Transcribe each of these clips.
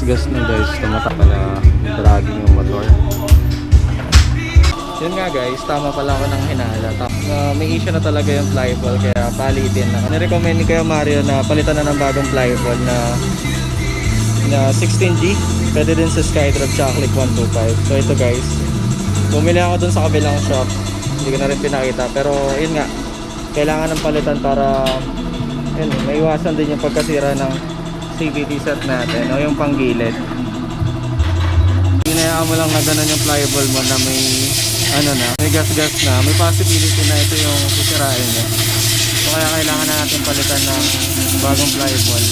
Gas na guys, tumata pala dragging yung motor. Yun nga guys, tama pala ako ng hinala. May issue na talaga yung flyball, kaya palitin na. Nirecommend ni Kuya Mario na palitan na ng bagong flyball na 16G. Pwede din sa Skydrive Chocolate 125. So ito guys, bumili ako dun sa kabilang shop. Hindi ko na rin pinakita, pero yun nga, kailangan ng palitan para yun, maiwasan din yung pagkasira ng CVT set natin o yung panggilid. Hinayaan mo lang na ganun yung flyball mo na may may gas-gas na, may possibility na ito yung sisirain niya. So kaya kailangan na natin palitan ng bagong flyball.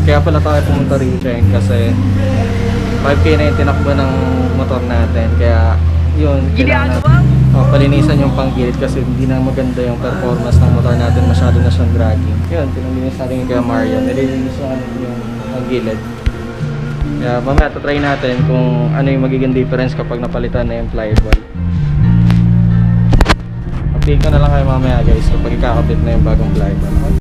Kaya pala tayo pumunta rin Zeng kasi 5K na yung tinakbo ng motor natin. Kaya yun, kailangan palinisan yung panggilid kasi hindi na maganda yung performance ng motor natin. Masyado na siyang dragging. Yun, pinalinis natin yung Kuya Mario. Nililinis na yung panggilid. Kaya mamaya try natin kung ano yung magiging difference kapag napalitan na yung flyball. Update ko na lang kayo mamaya guys kapag ikakabit na yung bagong flyball.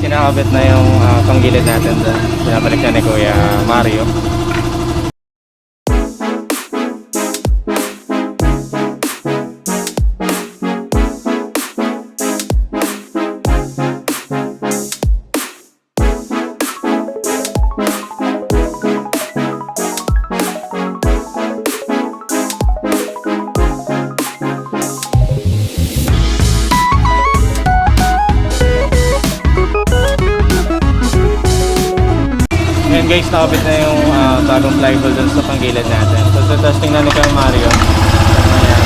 Kinakabit na yung panggilid natin doon. Pinabalik na ni Kuya Mario. Ayan guys, nakabit na yung bagong flyball dun sa panggilid natin. So testing na ni Kuya Mario. Ayan.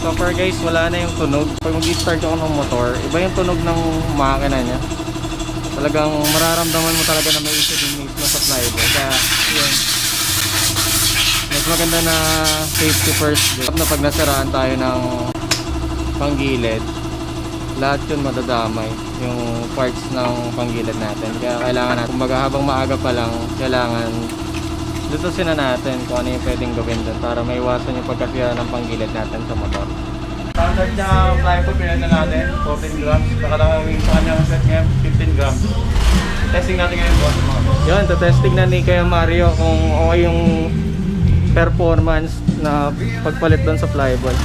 So far guys, wala na yung tunog. Pag mag-start ako ng motor, iba yung tunog ng makina niya. Talagang mararamdaman mo talaga na may issue din mismo sa flyball. Kaya yun, mas maganda na safety first din. Na pag nasiraan tayo ng panggilid, lahat yun madadamay yung parts ng panggilid natin. Kaya kailangan natin, kumbaga habang maaga pa lang, kailangan lutusin na natin kung ano yung pwedeng gawin dun para maiwasan yung pagkasira ng panggilid natin sa motor. Standard na flyball pinag na natin, 14 grams. Nakalangawin sa kanyang set ngayon, 15 grams. Testing natin ngayon boss. Yun, testing na ni Kuya Mario kung okay yung performance na pagpalit doon sa flyball.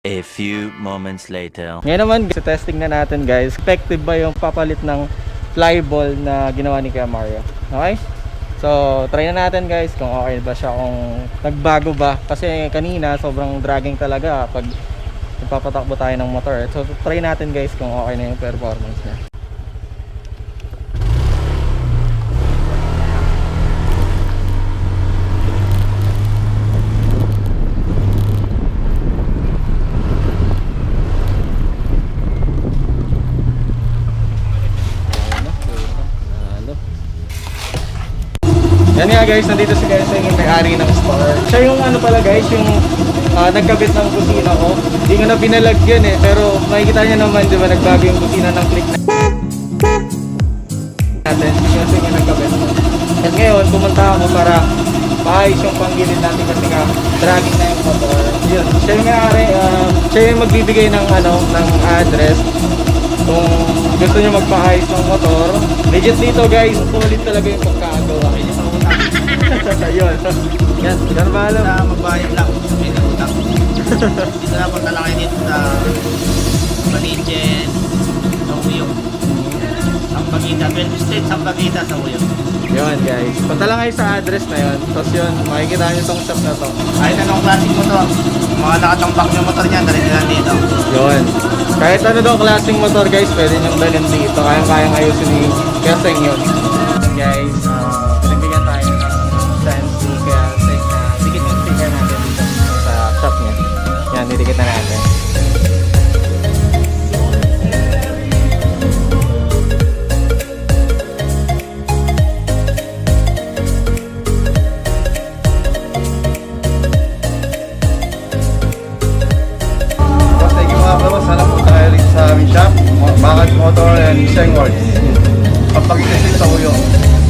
A few moments later. Ngayon naman, testing na natin guys. Effective ba yung papalit ng flyball na ginawa ni Kuya Mario? Okay? So, try na natin guys kung okay ba siya, kung nagbago ba. Kasi kanina, sobrang dragging talaga pag nagpapatakbo tayo ng motor. So, try natin guys kung okay na yung performance niya. Yan nga guys, nandito si Kuya Zeng, yung may-ari ng store. Siya yung ano pala guys, yung nagkabit ng kusina ko. Hindi ko na pinalagyan eh, pero makikita niya naman, di ba, nagbago yung kusina ng click natin. Si Kuya Zeng yung nagkabit. At ngayon, pumunta ako para paayos yung panggilid natin kasi nga dragging na yung motor. Yun, siya yung may-ari, siya yung magbibigay ng ng address. Kung gusto nyo magpaayos ng motor, legit dito guys, sulit talaga yung pagkagawa. Ayun. Yan, yan ba alam? Na magbayad lang, may utang. Dito na punta lang kayo dito sa Novaliches, sauyo. Sampagita, 12 Street, Sampagita, sauyo. Yun guys, punta lang kayo sa address na yun. Tapos yun, makikita nyo itong shop na to. Kahit anong klaseng motor, mga nakatambak yung motor niya, dali nila dito. Yun. Kahit ano daw klaseng motor guys, pwede nyong dalhin dito. Kayang-kayang ayusin ni Kuya Zeng yun. Guys, pinagbigyan tayo ng chance ni Kuya Zeng na dikit yung sticker natin dito sa shop niya. Yan, didikit na natin. Sana po tayo rin sa aming shop, Bakit Motor and Zeng Works. Pagpagkita sa uyo.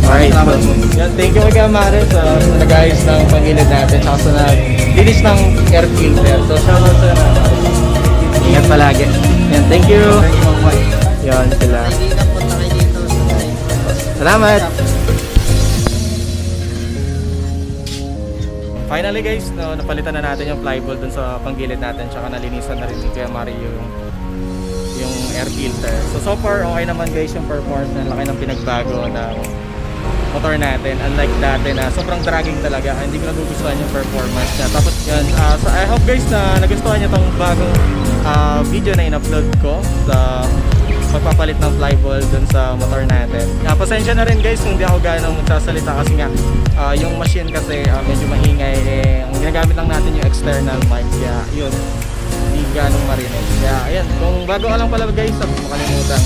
Alright, so, yan, thank you kay Maris sa nag-ayos ng panggilid natin tsaka sa nag-dinis ng air filter. So, shoutout sa Maris. Ingat palagi. Yan, thank you. Thank you, Ma'am. Yan sila. Hindi na punta kayo dito sa Salamat! Finally guys, napalitan na natin yung flyball dun sa panggilid natin tsaka nalinisan na rin ni Kuya Mario yung air filter. So far okay naman guys yung performance na laki ng pinagbago ng motor natin. Unlike dati na sobrang dragging talaga, hindi ko nagugustuhan yung performance niya. Tapos yun, so I hope guys na nagustuhan niyo tong bagong video na in-upload ko sa pagpapalit ng flyball dun sa motor natin. Pasensya na rin guys kung di ako gano'ng magsasalita kasi nga yung machine kasi medyo maingay ang ginagamit lang natin yung external mic kaya yun, hindi gano'ng marinig. Kaya ayan, kung bago ka lang pala guys, huwag mo kalimutan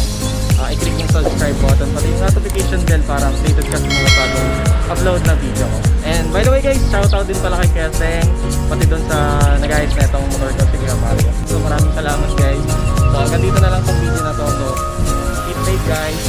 i-click yung subscribe button pati yung notification bell para updated ka sa mga bagong upload na video ko. And by the way guys, shoutout din pala kay Kuya Zeng pati dun sa nag-ayos na itong motor ko si Kuya Mario. So maraming salamat guys. So hanggang dito na lang sa video na to. So keep safe guys.